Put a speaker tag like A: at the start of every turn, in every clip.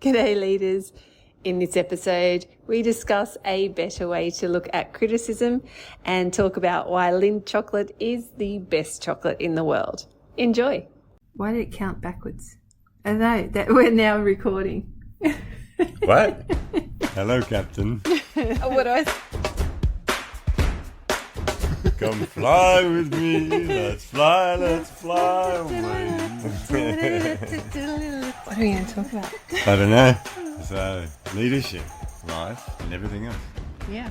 A: G'day leaders. In this episode, we discuss a better way to look at criticism and talk about why Lindt chocolate is the best chocolate in the world. Enjoy. Why did it count backwards? I know that we're now recording.
B: What? Hello, Captain.
A: What do I
B: Come fly with me. Let's fly away.
A: What are we going to talk about?
B: I don't know. So, leadership, life, and everything else.
A: Yeah.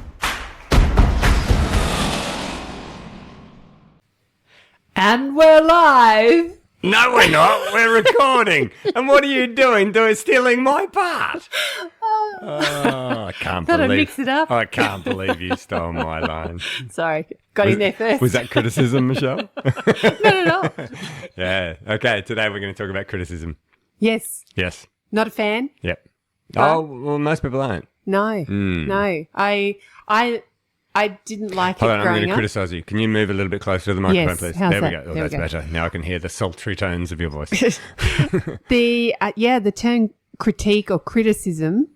A: And we're live.
B: No, we're not. We're recording. And what are you doing? Stealing my part. Oh, I can't
A: Thought I'd
B: believe.
A: mix it up.
B: I can't believe you stole my line.
A: Sorry, got in there first.
B: Was that criticism, Michelle?
A: Not at all.
B: Yeah. Okay. Today we're going to talk about criticism.
A: Yes.
B: Yes.
A: Not a fan?
B: Yep. Oh, well, most people aren't.
A: No. No. I didn't like
B: Hold
A: it
B: on, I'm
A: growing
B: going to
A: up.
B: criticise you. Can you move a little bit closer to the microphone,
A: Yes,
B: please?
A: how's
B: There we
A: that?
B: go. Oh,
A: There we
B: that's
A: go.
B: better. Now I can hear the sultry tones of your voice.
A: The term critique or criticism,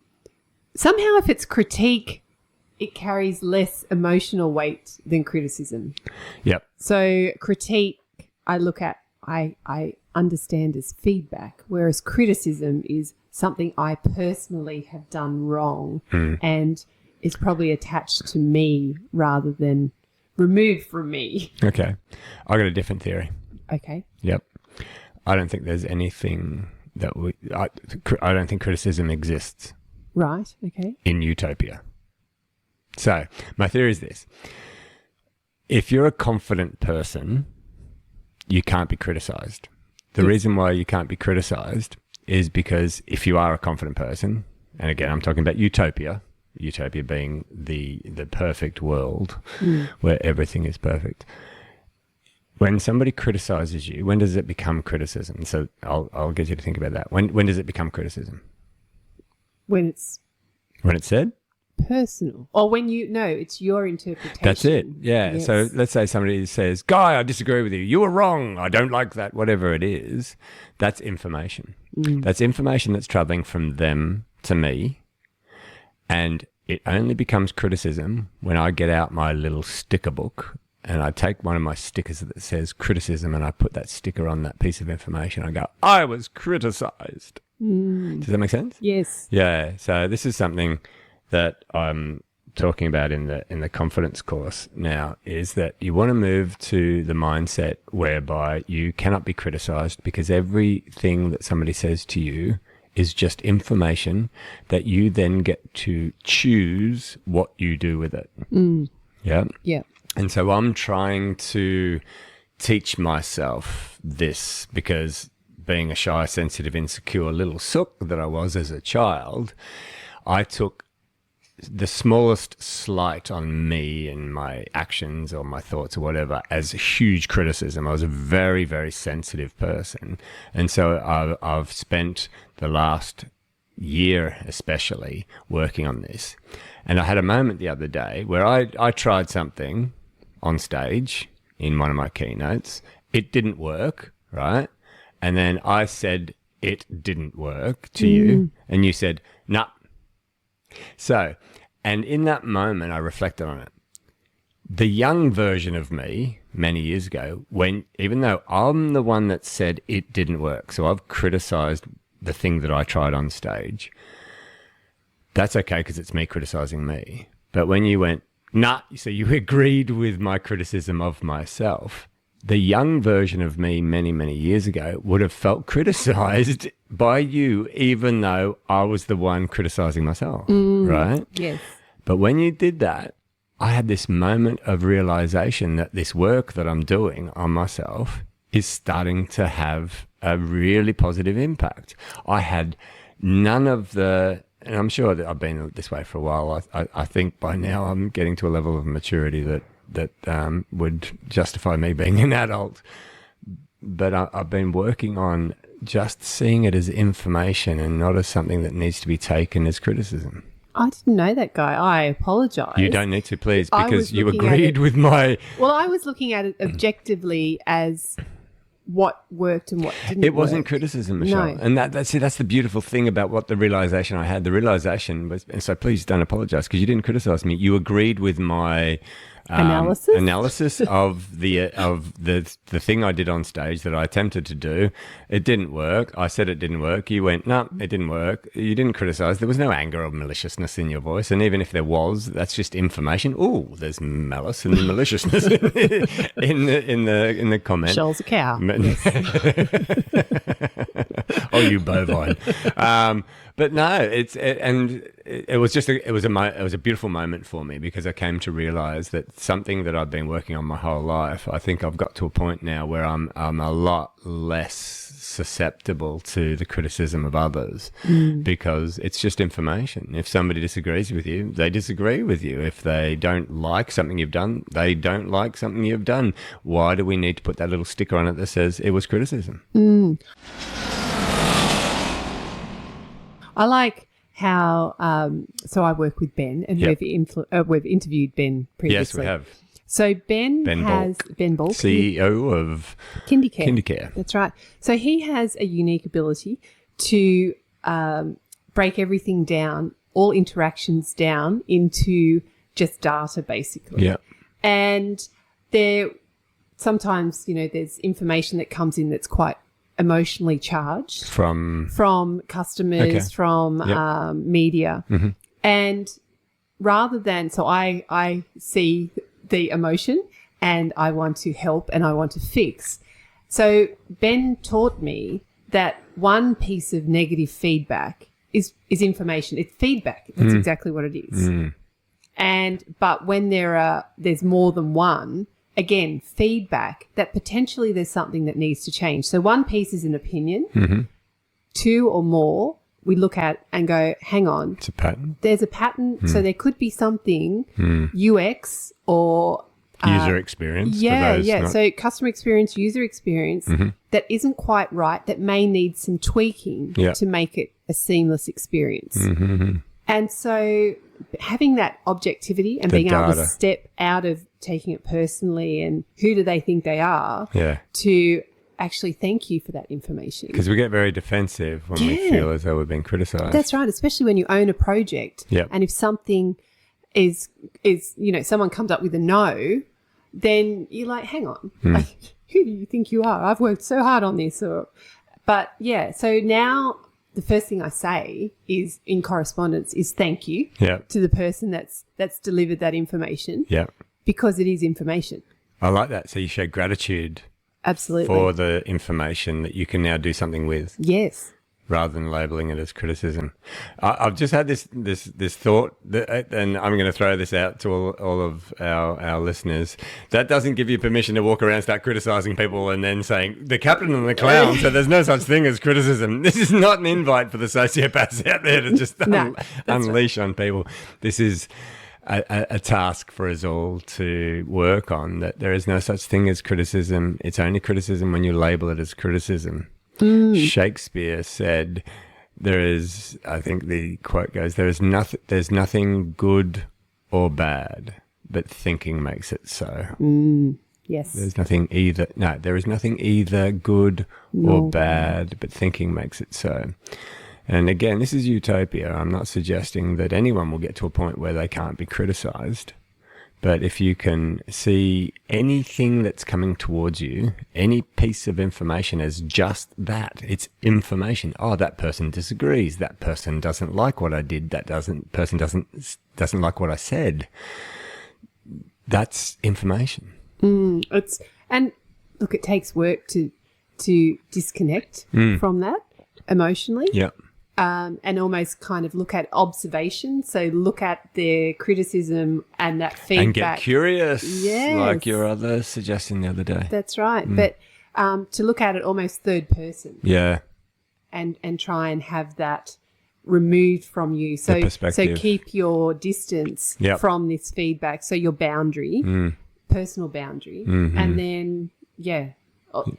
A: somehow if it's critique, it carries less emotional weight than criticism.
B: Yep.
A: So critique, I understand as feedback, whereas criticism is something I personally have done wrong and is probably attached to me rather than removed from me.
B: Okay. I got a different theory.
A: Okay.
B: Yep. I don't think there's anything that I don't think criticism exists
A: Right. Okay.
B: in utopia. So, my theory is this. If you're a confident person, you can't be criticized. The reason why you can't be criticized is because if you are a confident person, and again, I'm talking about utopia being the perfect world where everything is perfect. When somebody criticizes you, when does it become criticism? So I'll get you to think about that. When does it become criticism?
A: When it's
B: Said?
A: personal. Or when it's your interpretation.
B: That's it. Yeah.
A: Yes.
B: So let's say somebody says, Guy, I disagree with you. You were wrong. I don't like that. Whatever it is, that's information. That's information that's traveling from them to me. And it only becomes criticism when I get out my little sticker book and I take one of my stickers that says criticism and I put that sticker on that piece of information. I go, I was criticized. Does that make sense?
A: Yes.
B: Yeah. So this is something that I'm talking about in the confidence course now, is that you want to move to the mindset whereby you cannot be criticized because everything that somebody says to you is just information that you then get to choose what you do with it. Yeah.
A: Yeah.
B: And so I'm trying to teach myself this because being a shy, sensitive, insecure little sook that I was as a child, I took the smallest slight on me and my actions or my thoughts or whatever as a huge criticism. I was a very, very sensitive person. And so I've spent the last year especially working on this. And I had a moment the other day where I tried something on stage in one of my keynotes. It didn't work, right? And then I said it didn't work to you. And you said, nah. So, and in that moment, I reflected on it. The young version of me many years ago, even though I'm the one that said it didn't work, so I've criticized the thing that I tried on stage. That's okay because it's me criticizing me. But when you went, nah, so you agreed with my criticism of myself, the young version of me many, many years ago would have felt criticized by you, even though I was the one criticizing myself, right?
A: Yes.
B: But when you did that, I had this moment of realization that this work that I'm doing on myself is starting to have a really positive impact. I had none of the, and I'm sure that I've been this way for a while. I think by now I'm getting to a level of maturity that would justify me being an adult. But I've been working on just seeing it as information and not as something that needs to be taken as criticism.
A: I didn't know that guy. I apologise.
B: You don't need to, please,
A: I
B: because
A: was
B: you
A: looking at
B: agreed
A: it-
B: with my...
A: Well, I was looking at it objectively as what worked and what didn't.
B: It wasn't
A: work.
B: criticism, Michelle.
A: No.
B: And that's the beautiful thing about what the realization I had. The realization was, and so please don't apologize because you didn't criticize me. You agreed with my analysis of the thing I did on stage that I attempted to do. It didn't work. I said it didn't work. You went, no, it didn't work. You didn't criticize. There was no anger or maliciousness in your voice. And even if there was, that's just information. Oh, there's malice and maliciousness in the comment.
A: Michelle's a cow.
B: Oh, you bovine. But no, it was a beautiful moment for me because I came to realize that something that I've been working on my whole life, I think I've got to a point now where I'm a lot less susceptible to the criticism of others because it's just information. If somebody disagrees with you, they disagree with you. If they don't like something you've done, they don't like something you've done. Why do we need to put that little sticker on it that says it was criticism?
A: I like how, so I work with Ben and
B: Yep.
A: we've interviewed Ben previously.
B: Yes, we have.
A: So Ben Bulk,
B: CEO of
A: KindyCare. That's right. So he has a unique ability to break everything down, all interactions down into just data basically.
B: Yeah.
A: And sometimes, there's information that comes in that's quite emotionally charged
B: From
A: customers,
B: Okay.
A: from
B: Yep.
A: media.
B: Mm-hmm.
A: And rather than, so I see the emotion and I want to help and I want to fix. So Ben taught me that one piece of negative feedback is information. It's feedback. That's exactly what it is. But when there's more than one, again, feedback, that potentially there's something that needs to change. So one piece is an opinion. Two or more we look at and go, hang on.
B: It's a pattern.
A: There's a pattern. So there could be something UX or
B: User experience.
A: Yeah. So customer experience, user experience that isn't quite right, that may need some tweaking to make it a seamless experience. And so having that objectivity and being able to step out of taking it personally and who do they think they are to actually thank you for that information.
B: Because we get very defensive when we feel as though we're being criticised.
A: That's right, especially when you own a project.
B: Yep.
A: And if something is someone comes up with a no, then you're like, hang on, like, who do you think you are? I've worked so hard on this. So now the first thing I say is in correspondence is thank you to the person that's delivered that information.
B: Yeah.
A: Because it is information.
B: I like that. So you show gratitude
A: Absolutely
B: for the information that you can now do something with.
A: Yes.
B: Rather than labeling it as criticism. I've just had this thought, and I'm going to throw this out to all of our listeners. That doesn't give you permission to walk around and start criticizing people and then saying, the captain and the clown, so there's no such thing as criticism. This is not an invite for the sociopaths out there to just unleash on people. This is a task for us all to work on, that there is no such thing as criticism. It's only criticism when you label it as criticism. Shakespeare said, I think the quote goes, there's nothing good or bad, but thinking makes it so.
A: Yes.
B: There is nothing either good or bad, but thinking makes it so. And again, this is utopia. I'm not suggesting that anyone will get to a point where they can't be criticized. But if you can see anything that's coming towards you, any piece of information as just that, it's information. Oh, that person disagrees. That person doesn't like what I did. Person doesn't like what I said. That's information.
A: And look, it takes work to disconnect from that emotionally.
B: Yeah.
A: And almost kind of look at observation. So look at their criticism and that feedback.
B: And get curious,
A: yes.
B: like your other suggestion the other day.
A: That's right. But to look at it almost third person.
B: Yeah.
A: And try and have that removed from you. So keep your distance from this feedback. So your boundary, personal boundary. And then,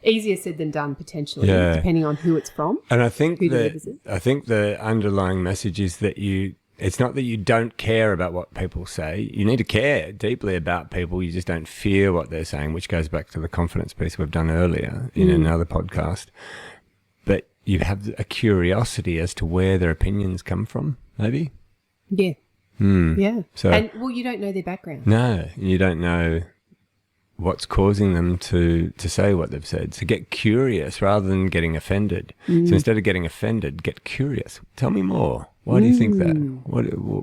A: easier said than done potentially, depending on who it's from.
B: And I think the underlying message is that it's not that you don't care about what people say. You need to care deeply about people. You just don't fear what they're saying, which goes back to the confidence piece we've done earlier in another podcast. But you have a curiosity as to where their opinions come from, maybe?
C: Yeah. Yeah.
B: So,
C: and, well, you don't know their background.
B: no, you don't know what's causing them to say what they've said. So get curious rather than getting offended. So instead of getting offended, get curious. Tell me more. Why do you think that?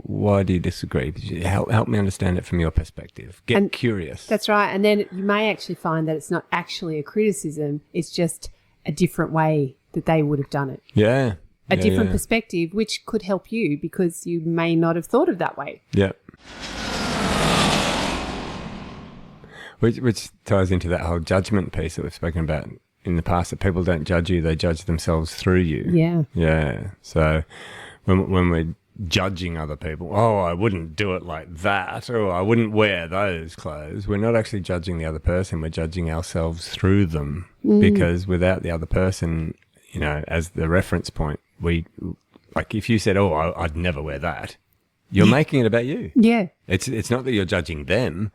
B: Why do you disagree? Help me understand it from your perspective. Get curious.
C: That's right. And then you may actually find that it's not actually a criticism. It's just a different way that they would have done it.
B: Yeah.
C: A different perspective, which could help you because you may not have thought of that way.
B: Yeah. Which ties into that whole judgment piece that we've spoken about in the past, that people don't judge you, they judge themselves through you.
C: Yeah.
B: Yeah. So when we're judging other people, oh, I wouldn't do it like that, or I wouldn't wear those clothes, we're not actually judging the other person, we're judging ourselves through them. Because without the other person, you know, as the reference point, like if you said, oh, I'd never wear that, you're making it about you.
C: Yeah.
B: It's not that you're judging them.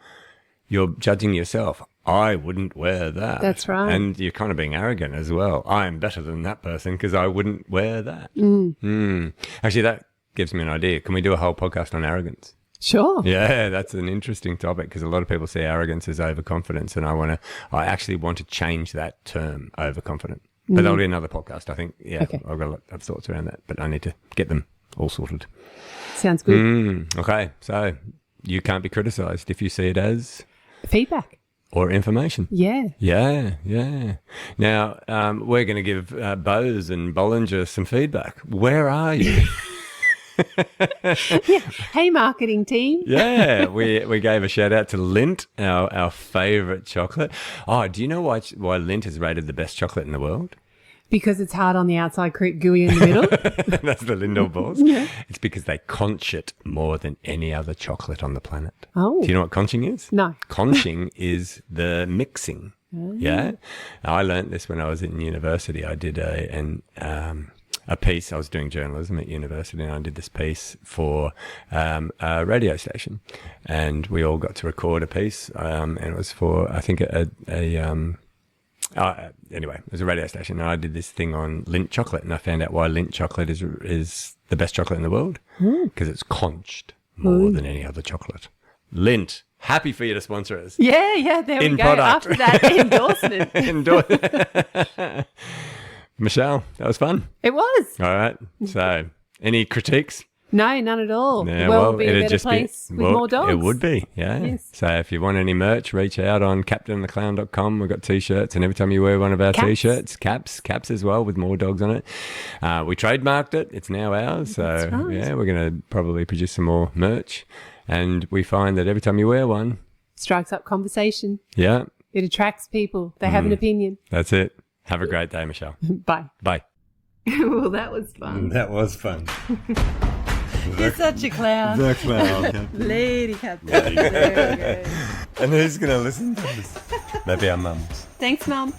B: You're judging yourself. I wouldn't wear that.
C: That's right.
B: And you're kind of being arrogant as well. I am better than that person because I wouldn't wear that. Actually, that gives me an idea. Can we do a whole podcast on arrogance?
C: Sure.
B: Yeah, that's an interesting topic because a lot of people see arrogance as overconfidence, and I actually want to change that term, overconfident. But that'll be another podcast, I think. Yeah,
C: Okay.
B: I've got a lot of thoughts around that, but I need to get them all sorted.
C: Sounds good.
B: Okay, so you can't be criticised if you see it as
C: Feedback.
B: or information.
C: Yeah.
B: Yeah. Now, we're going to give Bose and Bollinger some feedback. Where are you?
C: Hey, marketing team.
B: Yeah, we gave a shout out to Lindt, our favourite chocolate. Oh, do you know why Lindt is rated the best chocolate in the world?
C: Because it's hard on the outside, gooey in the middle.
B: That's the Lindor balls.
C: Yeah.
B: It's because they conch it more than any other chocolate on the planet.
C: Oh.
B: Do you know what conching is?
C: No.
B: Conching is the mixing. Yeah. I learnt this when I was in university. I did a piece. I was doing journalism at university, and I did this piece for a radio station, and we all got to record a piece, and it was for, I think, anyway, it was a radio station, and I did this thing on Lindt chocolate, and I found out why Lindt chocolate is the best chocolate in the world, because it's conched more than any other chocolate. Lindt, happy for you to sponsor us.
C: Yeah, there we go.
B: Product.
C: After that endorsement.
B: Michelle, that was fun.
C: It was.
B: All right. So, any critiques?
C: No, none at all.
B: Yeah,
C: the world would be a
B: it'd
C: better
B: just
C: place with more dogs.
B: It would be, yeah.
C: Yes.
B: So if you want any merch, reach out on captainandtheclown.com. We've got T-shirts, and every time you wear one of our T-shirts, caps as well with more dogs on it. We trademarked it. It's now ours. So,
C: That's right.
B: yeah, we're going to probably produce some more merch. And we find that every time you wear one,
C: Strikes up conversation.
B: yeah,
C: It attracts people. They have an opinion.
B: that's it. Have a great day, Michelle.
C: Bye.
B: Bye.
A: Well, that was fun.
B: That was fun.
A: You're such a clown.
B: The clown.
A: Lady Captain. There we go.
B: And who's going to listen to this? Maybe our mums.
A: Thanks, Mum.